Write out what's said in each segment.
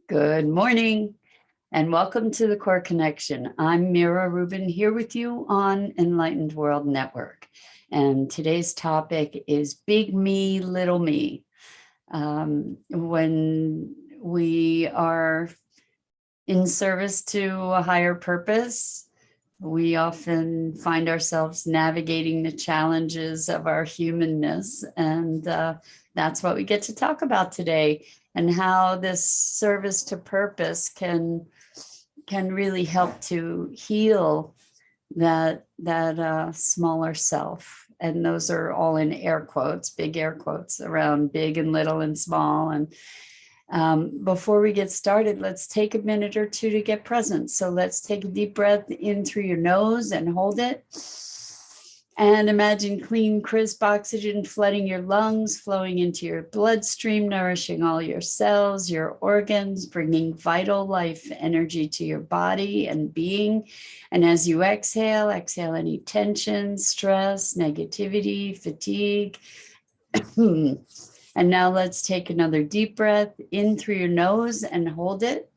Good morning and welcome to the Core Connection. I'm Mira Rubin here with you on Enlightened World Network. And today's topic is Big Me, Little Me. When we are in service to a higher purpose, we often find ourselves navigating the challenges of our humanness. And that's what we get to talk about today, and how this service to purpose can really help to heal that smaller self. And those are all in air quotes, big air quotes, around big and little and small. And before we get started, let's take a minute or two to get present. So let's take a deep breath in through your nose and hold it. And imagine clean, crisp oxygen flooding your lungs, flowing into your bloodstream, nourishing all your cells, your organs, bringing vital life energy to your body and being. And as you exhale any tension, stress, negativity, fatigue. And now let's take another deep breath in through your nose and hold it.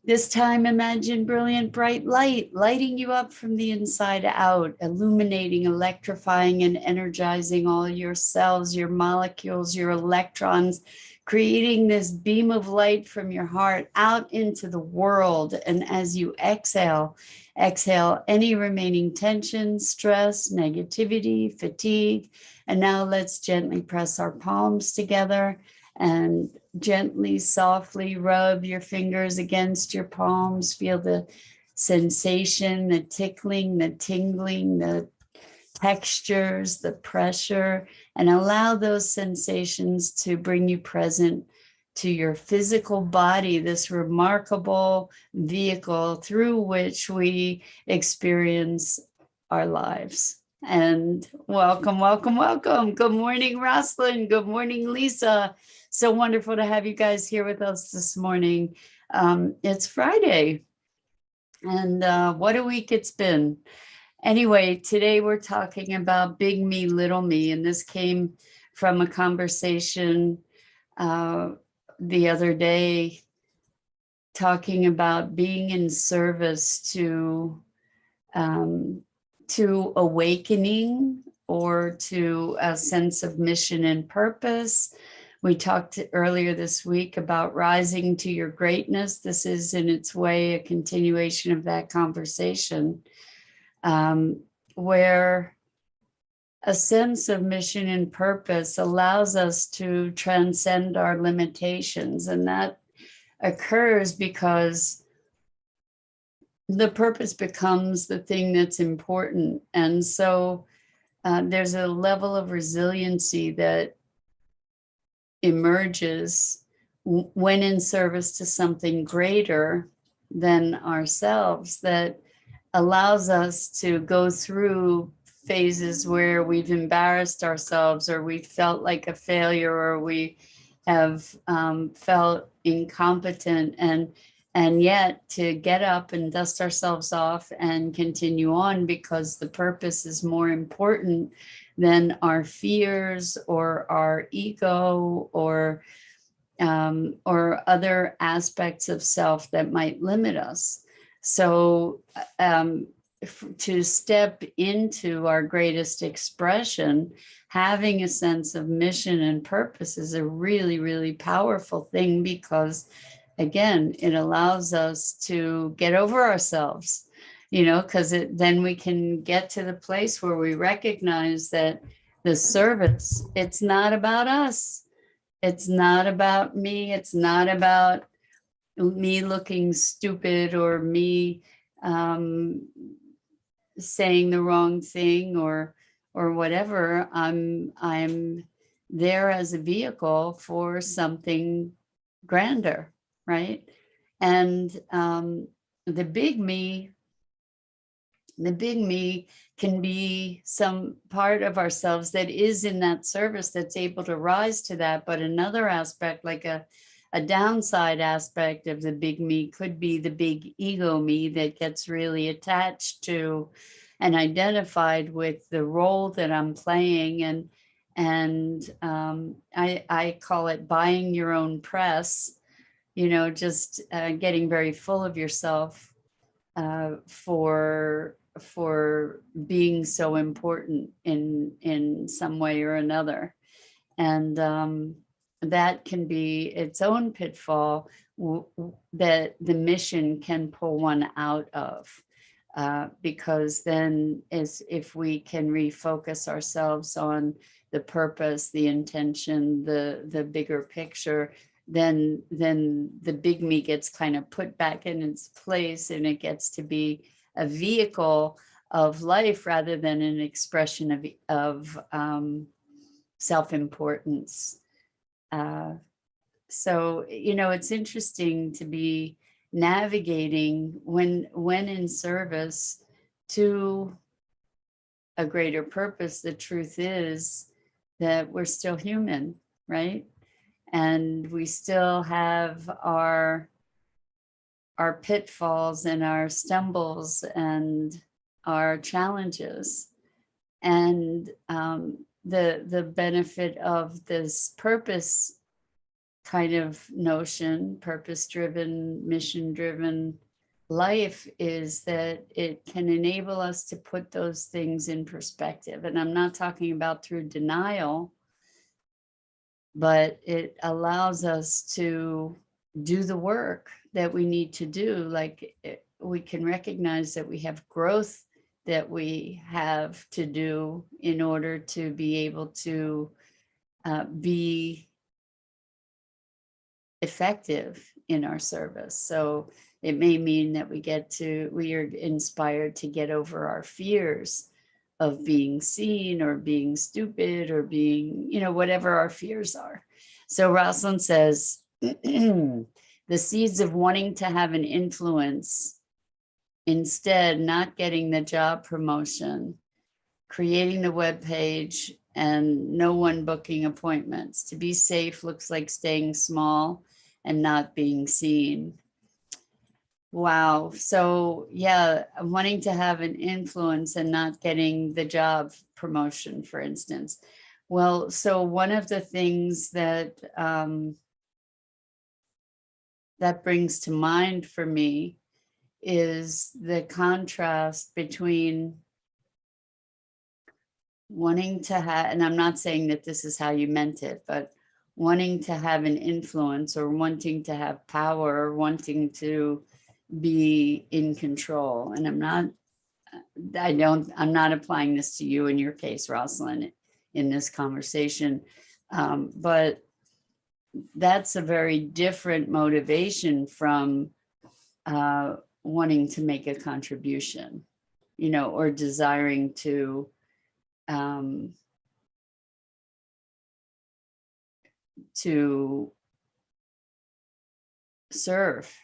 This time, imagine brilliant, bright light lighting you up from the inside out, illuminating, electrifying, and energizing all your cells, your molecules, your electrons, creating this beam of light from your heart out into the world. And as you exhale any remaining tension, stress, negativity, fatigue. And now let's gently press our palms together and gently, softly rub your fingers against your palms. Feel the sensation, the tickling, the tingling, the textures, the pressure, and allow those sensations to bring you present to your physical body, this remarkable vehicle through which we experience our lives. And welcome. Good morning, Roslyn. Good morning, Lisa. So wonderful to have you guys here with us this morning. It's Friday, and what a week it's been. Anyway, today we're talking about big me, little me, and this came from a conversation the other day, talking about being in service to awakening or to a sense of mission and purpose. We talked earlier this week about rising to your greatness. This is in its way a continuation of that conversation, where a sense of mission and purpose allows us to transcend our limitations. And that occurs because the purpose becomes the thing that's important. And so there's a level of resiliency that emerges when in service to something greater than ourselves, that allows us to go through phases where we've embarrassed ourselves, or we felt like a failure, or we have felt incompetent, and yet to get up and dust ourselves off and continue on, because the purpose is more important than our fears or our ego or other aspects of self that might limit us. So to step into our greatest expression, having a sense of mission and purpose is a really, really powerful thing, because again, it allows us to get over ourselves, because then we can get to the place where we recognize that the service, it's not about us. It's not about me. It's not about me looking stupid, or me saying the wrong thing, or whatever. I'm there as a vehicle for something grander, right? And the big me can be some part of ourselves that is in that service, that's able to rise to that. But another aspect, like a downside aspect of the big me, could be the big ego me that gets really attached to and identified with the role that I'm playing. And I call it buying your own press, just getting very full of yourself for being so important in some way or another. And that can be its own pitfall that the mission can pull one out of. Because then if we can refocus ourselves on the purpose, the intention, the bigger picture, then the big me gets kind of put back in its place, and it gets to be a vehicle of life rather than an expression of self-importance. So, it's interesting to be navigating when in service to a greater purpose. The truth is that we're still human, right? And we still have our pitfalls and our stumbles and our challenges. And the benefit of this purpose kind of notion, purpose-driven, mission-driven life, is that it can enable us to put those things in perspective. And I'm not talking about through denial, but it allows us to do the work that we need to do. Like, we can recognize that we have growth that we have to do in order to be able to be effective in our service. So it may mean that we are inspired to get over our fears of being seen or being stupid or being, whatever our fears are. So Rosalind says, the seeds of wanting to have an influence, instead not getting the job promotion, creating the web page, and no one booking appointments. To be safe looks like staying small and not being seen. Wow. So yeah, wanting to have an influence and not getting the job promotion, for instance. Well, so one of the things that that brings to mind for me is the contrast between wanting to have, and I'm not saying that this is how you meant it, but wanting to have an influence or wanting to have power or wanting to be in control. And I'm not applying this to you in your case, Rosalind, in this conversation. But that's a very different motivation from wanting to make a contribution, or desiring to serve,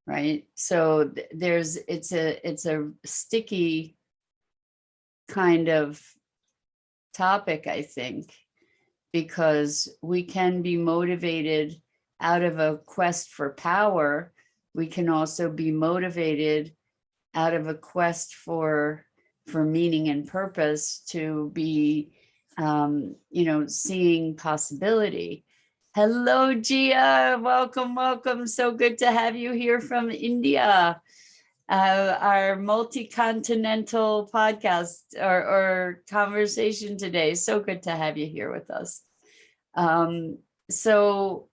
right? So it's a sticky kind of topic, I think, because we can be motivated out of a quest for power. We can also be motivated out of a quest for meaning and purpose, to be seeing possibility. Hello, Gia. Welcome. So good to have you here from India. Our multi-continental podcast or conversation today. So good to have you here with us. So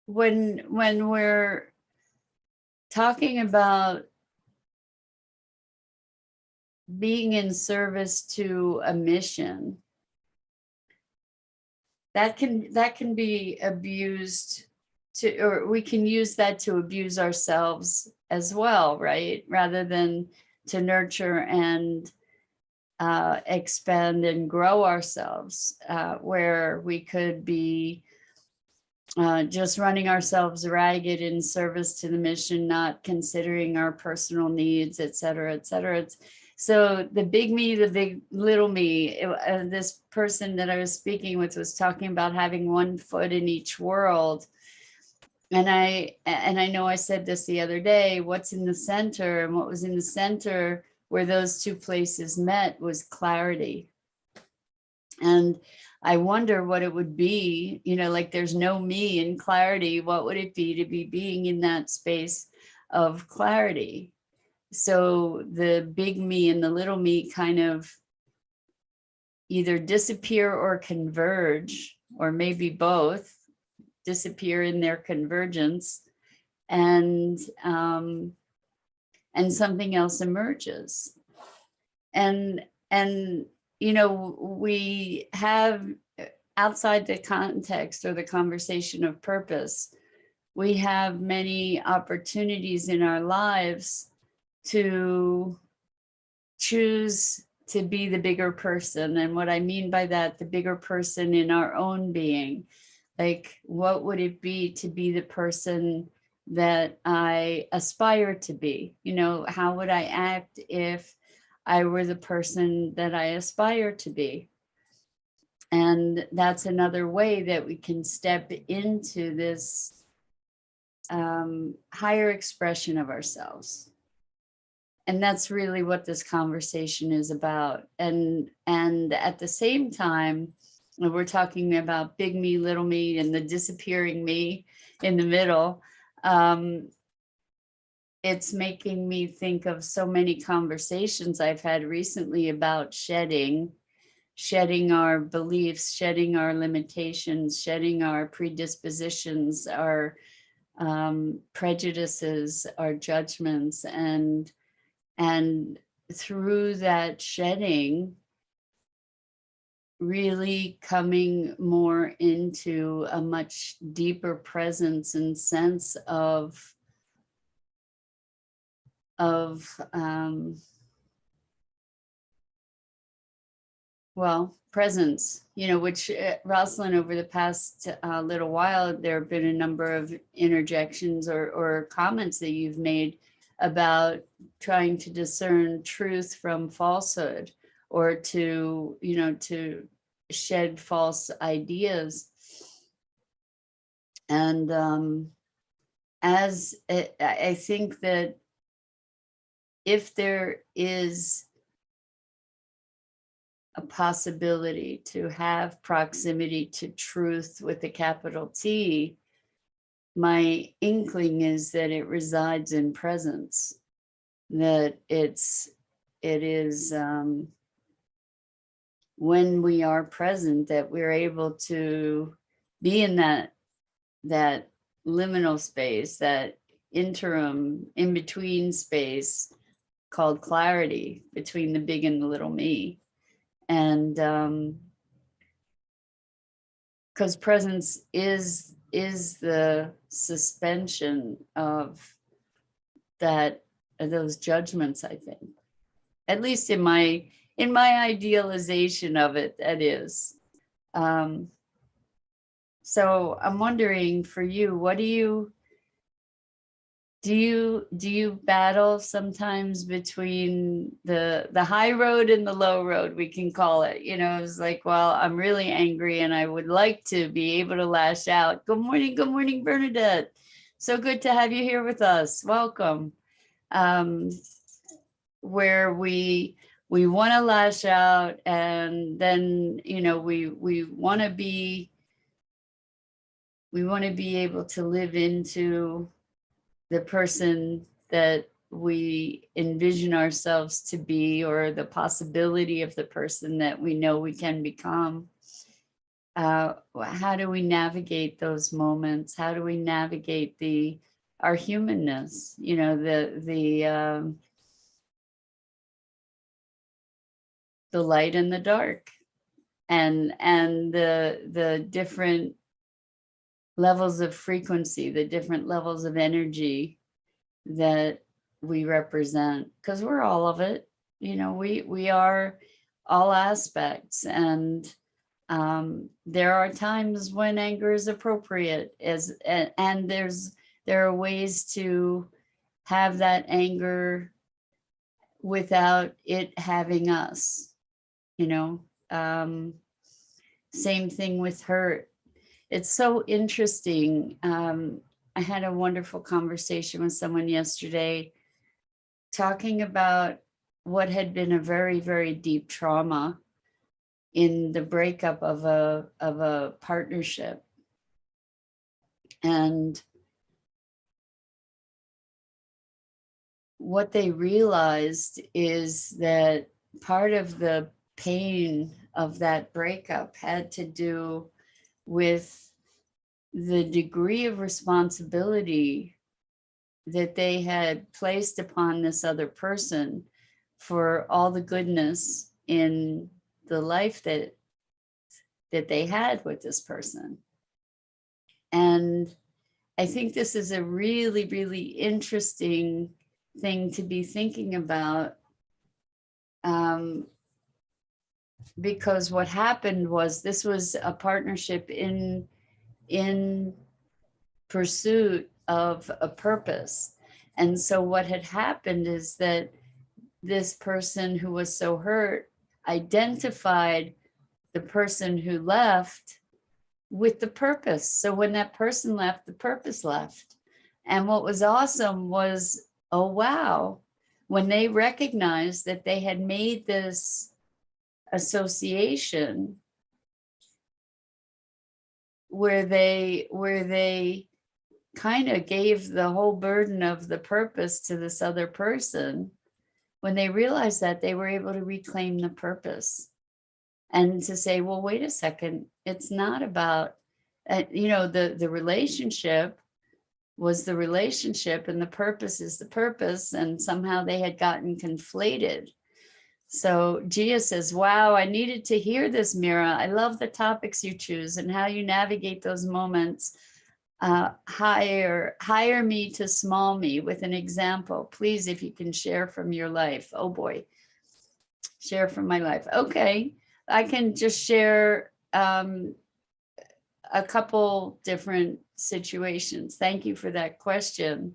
when we're talking about being in service to a mission, that can be abused to, or we can use that to abuse ourselves as well, right? Rather than to nurture and expand and grow ourselves, where we could be just running ourselves ragged in service to the mission, not considering our personal needs, et cetera, et cetera. So the big me, the big little me, this person that I was speaking with was talking about having one foot in each world. And I know I said this the other day, what's in the center, and what was in the center where those two places met was clarity. And I wonder what it would be, like there's no me in clarity. What would it be to be being in that space of clarity? So the big me and the little me kind of either disappear or converge, or maybe both disappear in their convergence, and something else emerges. And we have, outside the context or the conversation of purpose, we have many opportunities in our lives to choose to be the bigger person. And what I mean by that, the bigger person in our own being. Like, what would it be to be the person that I aspire to be? How would I act if I were the person that I aspire to be? And that's another way that we can step into this higher expression of ourselves. And that's really what this conversation is about. And at the same time, we're talking about big me, little me, and the disappearing me in the middle. It's making me think of so many conversations I've had recently about shedding our beliefs, shedding our limitations, shedding our predispositions, our prejudices, our judgments, and through that shedding, really coming more into a much deeper presence and sense of presence, which Rosalind, over the past little while, there have been a number of interjections or comments that you've made about trying to discern truth from falsehood, or to shed false ideas. And I think that if there is a possibility to have proximity to truth with a capital T, my inkling is that it resides in presence, that it is when we are present that we're able to be in that liminal space, that interim in between space called clarity, between the big and the little me. And because presence is the suspension of those judgments, I think, at least in my idealization of it, that is. So I'm wondering, for you, what do you battle sometimes between the high road and the low road, we can call it? It's like, well, I'm really angry and I would like to be able to lash out. Good morning, Bernadette. So good to have you here with us. Welcome. Where we want to lash out, and then we want to be able to live into the person that we envision ourselves to be, or the possibility of the person that we know we can become. How do we navigate those moments? How do we navigate our humanness? The light and the dark, and the different levels of frequency, the different levels of energy that we represent, because we're all of it. We are all aspects, and there are times when anger is appropriate, and there are ways to have that anger without it having us. Same thing with hurt. It's so interesting. I had a wonderful conversation with someone yesterday talking about what had been a very, very deep trauma in the breakup of a partnership. And what they realized is that part of the pain of that breakup had to do with the degree of responsibility that they had placed upon this other person for all the goodness in the life that they had with this person. And I think this is a really, really interesting thing to be thinking about, because what happened was this was a partnership in pursuit of a purpose. And so what had happened is that this person who was so hurt identified the person who left with the purpose. So when that person left, the purpose left. And what was awesome was, oh, wow, when they recognized that they had made this association where they kind of gave the whole burden of the purpose to this other person, when they realized that, they were able to reclaim the purpose and to say, well, wait a second, it's not about, the relationship was the relationship and the purpose is the purpose. And somehow they had gotten conflated. So Gia says, wow, I needed to hear this, Mira. I love the topics you choose and how you navigate those moments. Hire me to small me with an example. Please, if you can share from your life. Oh boy, share from my life. Okay, I can just share a couple different situations. Thank you for that question.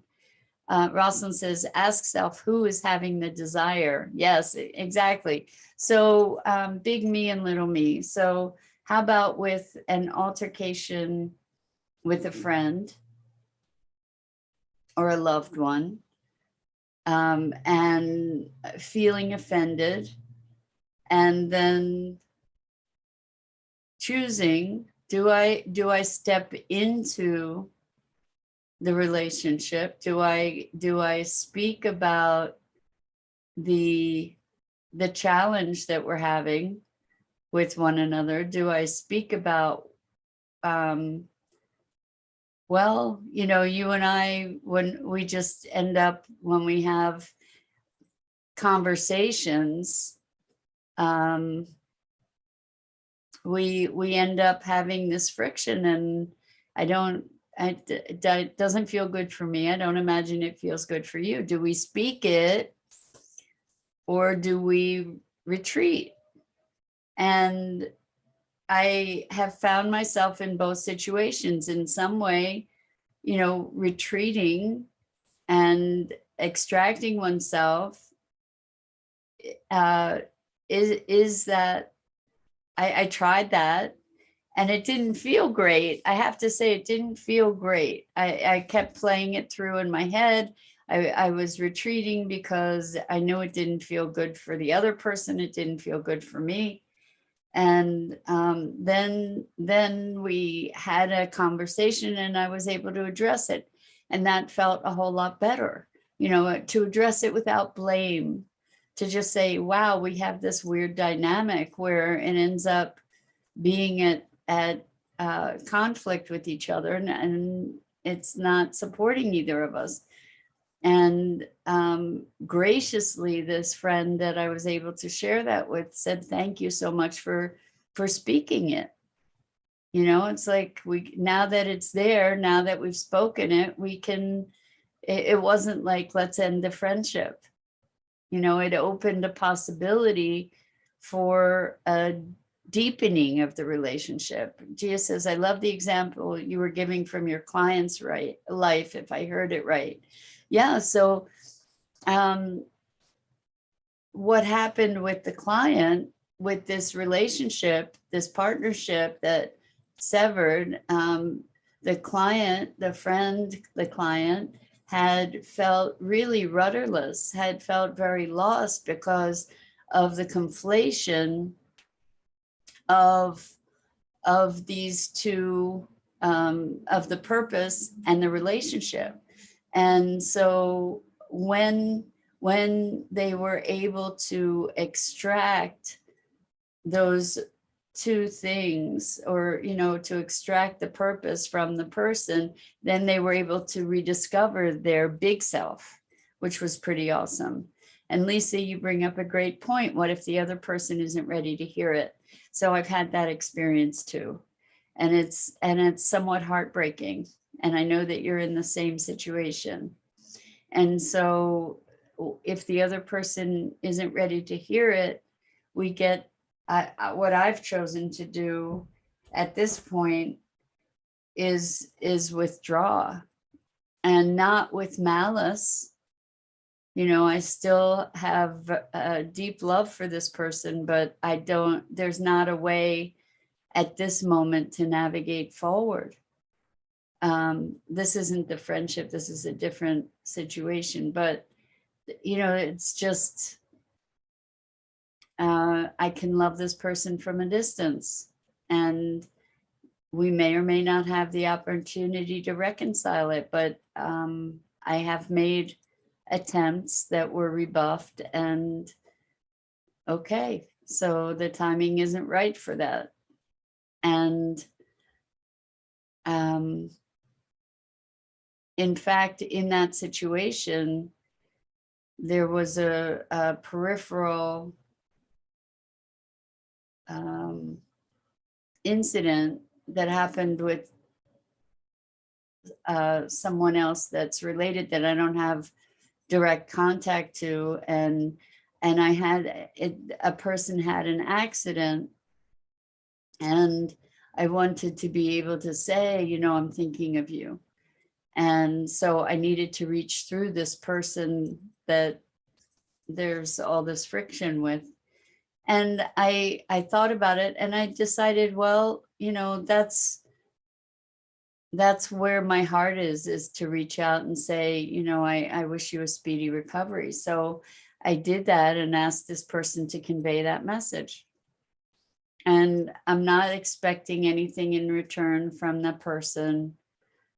Rosalind says, ask self, who is having the desire? Yes, exactly. So big me and little me. So how about with an altercation with a friend or a loved one, and feeling offended, and then choosing, do I step into the relationship? Do I speak about the challenge that we're having with one another? Do I speak about, well, you and I, when we just end up, when we have conversations, we end up having this friction, and it doesn't feel good for me. I don't imagine it feels good for you. Do we speak it or do we retreat? And I have found myself in both situations in some way, retreating and extracting oneself, is that I tried that and it didn't feel great. I have to say, it didn't feel great. I kept playing it through in my head. I was retreating because I knew it didn't feel good for the other person. It didn't feel good for me. And then we had a conversation and I was able to address it. And that felt a whole lot better, to address it without blame, to just say, wow, we have this weird dynamic where it ends up being at conflict with each other, and it's not supporting either of us. And graciously, this friend that I was able to share that with said, thank you so much for speaking it. It's like, now that it's there, now that we've spoken it, it wasn't like, let's end the friendship. It opened a possibility for a deepening of the relationship. Gia says, I love the example you were giving from your client's life, if I heard it right. Yeah, so what happened with the client, with this relationship, this partnership that severed, the client had felt really rudderless, had felt very lost because of the conflation of these two, of the purpose and the relationship. And so when they were able to extract those two things, or, you know, to extract the purpose from the person, then they were able to rediscover their big self, which was pretty awesome. And Lisa, you bring up a great point. What if the other person isn't ready to hear it? So I've had that experience too. And it's somewhat heartbreaking. And I know that you're in the same situation. And so if the other person isn't ready to hear it, we get, what I've chosen to do at this point is withdraw, and not with malice. You know, I still have a deep love for this person, but there's not a way at this moment to navigate forward. This isn't the friendship, this is a different situation, but you know, it's just, I can love this person from a distance, and we may or may not have the opportunity to reconcile it, but I have made attempts that were rebuffed, and okay, so the timing isn't right for that. And in fact, in that situation, there was a peripheral incident that happened with someone else that's related that I don't have direct contact to, and I had a person had an accident, and I wanted to be able to say, you know, I'm thinking of you. And so I needed to reach through this person that there's all this friction with. And I thought about it, and I decided, well, you know, that's where my heart is to reach out and say, you know, I wish you a speedy recovery. So I did that and asked this person to convey that message. And I'm not expecting anything in return from the person.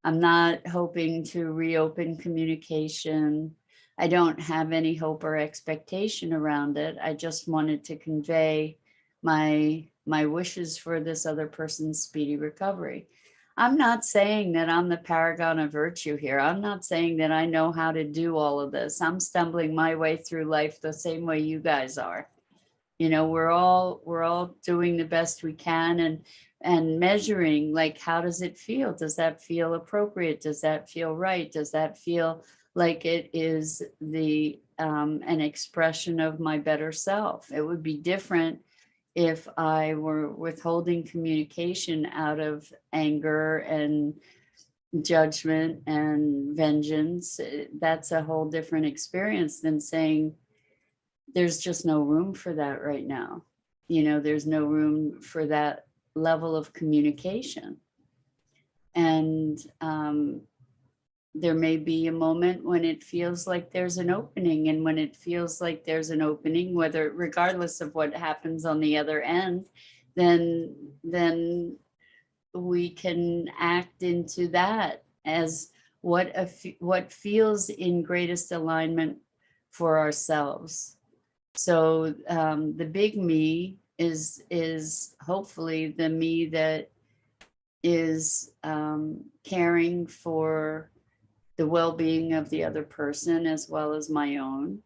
I'm not hoping to reopen communication. I don't have any hope or expectation around it. I just wanted to convey my wishes for this other person's speedy recovery. I'm not saying that I'm the paragon of virtue here. I'm not saying that I know how to do all of this. I'm stumbling my way through life the same way you guys are. You know, we're all doing the best we can, and measuring, like, how does it feel? Does that feel appropriate? Does that feel right? Does that feel like it is the an expression of my better self? It would be different if I were withholding communication out of anger and judgment and vengeance. That's a whole different experience than saying, there's just no room for that right now. You know, there's no room for that level of communication. And there may be a moment when it feels like there's an opening, and when it feels like there's an opening, whether, regardless of what happens on the other end, then we can act into that as what feels in greatest alignment for ourselves. So the big me is hopefully the me that is caring for the well-being of the other person as well as my own.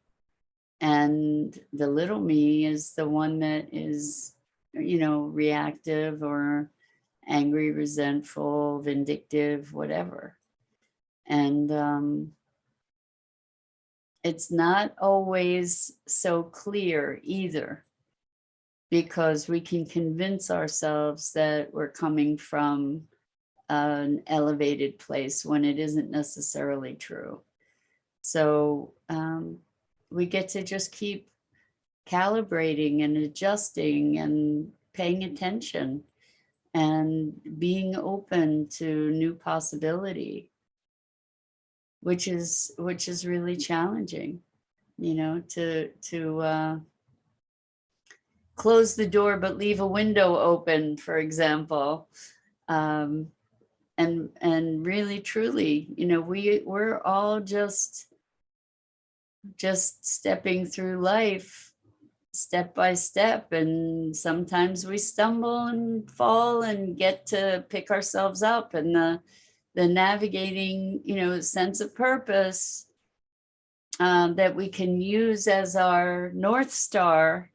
And the little me is the one that is, you know, reactive or angry, resentful, vindictive, whatever. And it's not always so clear either, because we can convince ourselves that we're coming from an elevated place when it isn't necessarily true. So we get to just keep calibrating and adjusting and paying attention and being open to new possibility, which is really challenging, you know, to close the door but leave a window open, for example. And really truly, you know, we're all just stepping through life step by step, and sometimes we stumble and fall and get to pick ourselves up, and the navigating, you know, sense of purpose that we can use as our North Star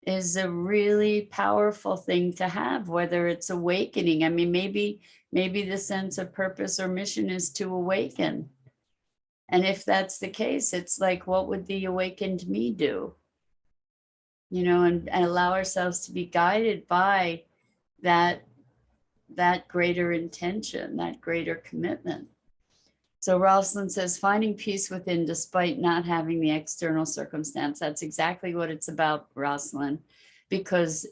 is a really powerful thing to have, whether it's awakening. I mean, maybe the sense of purpose or mission is to awaken. And if that's the case, it's like, what would the awakened me do? You know, and allow ourselves to be guided by that greater intention, that greater commitment. So Rosalind says, finding peace within despite not having the external circumstance. That's exactly what it's about, Rosalind, because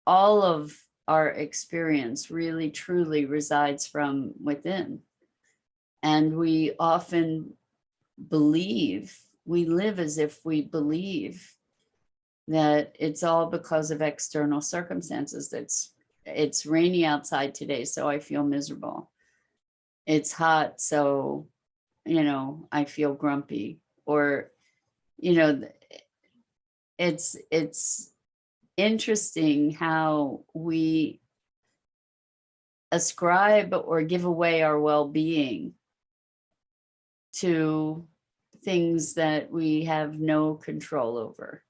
all of our experience really truly resides from within. And we often believe, we live as if we believe that it's all because of external circumstances. It's rainy outside today, so I feel miserable. It's hot, so, you know, I feel grumpy. Or, you know, it's interesting how we ascribe or give away our well-being to things that we have no control over.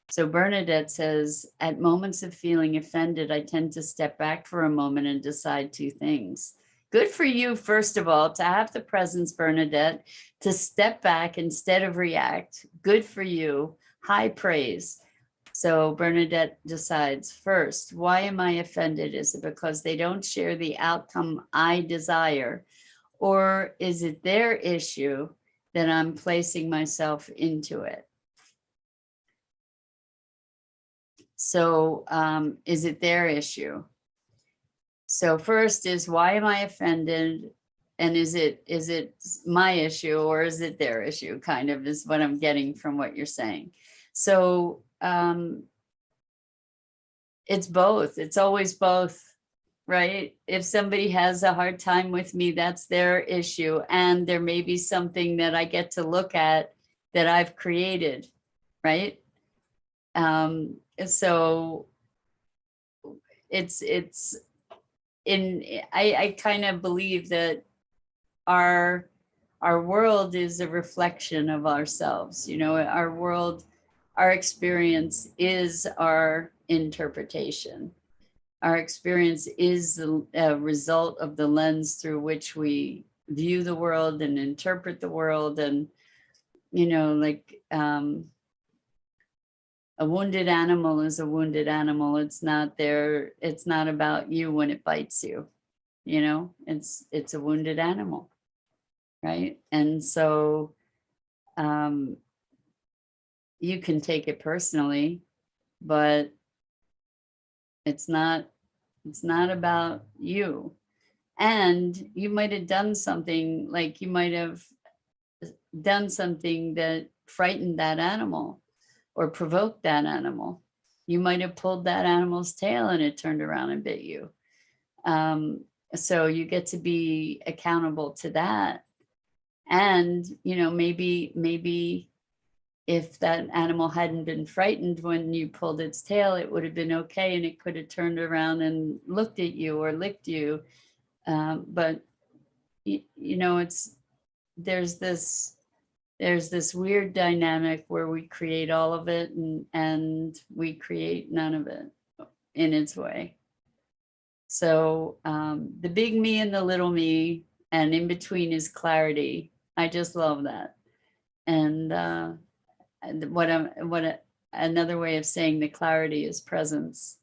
So Bernadette says, at moments of feeling offended, I tend to step back for a moment and decide two things. Good for you, first of all, to have the presence, Bernadette, to step back instead of react. Good for you. High praise. So Bernadette decides, first, why am I offended? Is it because they don't share the outcome I desire? Or is it their issue that I'm placing myself into it? So is it their issue? So first is, why am I offended? And is it my issue, or is it their issue? Kind of is what I'm getting from what you're saying. So it's both. It's always both, right? If somebody has a hard time with me, that's their issue. And there may be something that I get to look at that I've created, right? So I kind of believe that our world is a reflection of ourselves. You know, our world, our experience is our interpretation. Our experience is the result of the lens through which we view the world and interpret the world. And, you know, like a wounded animal is a wounded animal. It's not there. It's not about you when it bites you. You know, it's a wounded animal, right? And so you can take it personally, but it's not about you. And you might have done something, like you might have done something that frightened that animal or provoked that animal. You might have pulled that animal's tail and it turned around and bit you. So you get to be accountable to that. And, you know, maybe if that animal hadn't been frightened when you pulled its tail, it would have been okay, and it could have turned around and looked at you or licked you. But you know, there's this weird dynamic where we create all of it, and we create none of it in its way. So the big me and the little me, and in between is clarity. I just love that. And another way of saying the clarity is presence.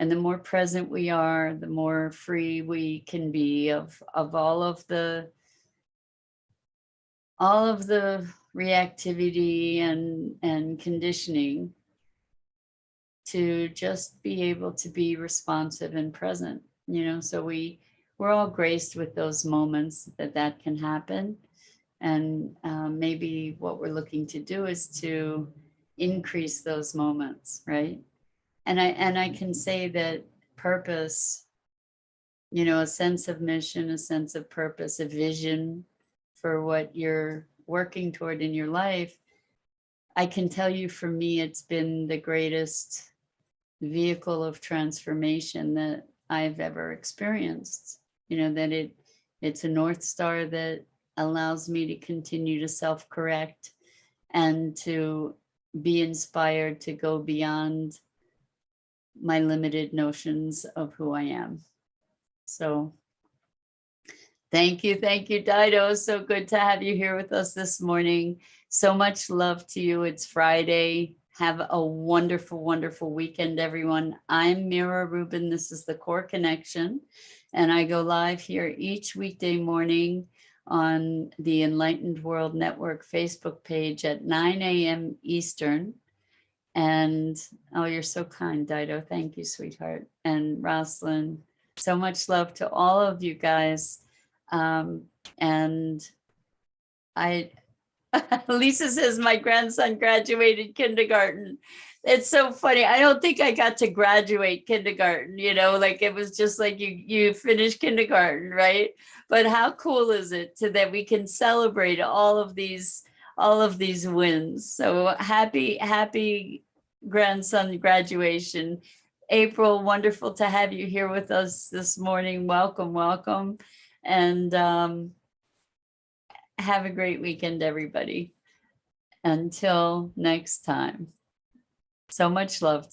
And the more present we are, the more free we can be of all of the reactivity and conditioning, to just be able to be responsive and present. You know, so we're all graced with those moments that can happen. And maybe what we're looking to do is to increase those moments, right? And I can say that purpose, you know, a sense of mission, a sense of purpose, a vision for what you're working toward in your life. I can tell you, for me, it's been the greatest vehicle of transformation that I've ever experienced. You know, that it's a North Star that allows me to continue to self-correct and to be inspired to go beyond my limited notions of who I am. So thank you, Dido. So good to have you here with us this morning. So much love to you. It's Friday. Have a wonderful, wonderful weekend, everyone. I'm Mira Rubin. This is the Core Connection, and I go live here each weekday morning on the Enlightened World Network Facebook page at 9 a.m. Eastern. And oh, you're so kind, Dido. Thank you, sweetheart. And Roslyn, so much love to all of you guys. And I, Lisa says my grandson graduated kindergarten. It's so funny. I don't think I got to graduate kindergarten, you know, like it was just like you finish kindergarten, right? But how cool is it that we can celebrate all of these wins. So happy grandson graduation. April, wonderful to have you here with us this morning. Welcome. And have a great weekend, everybody. Until next time. So much love to you.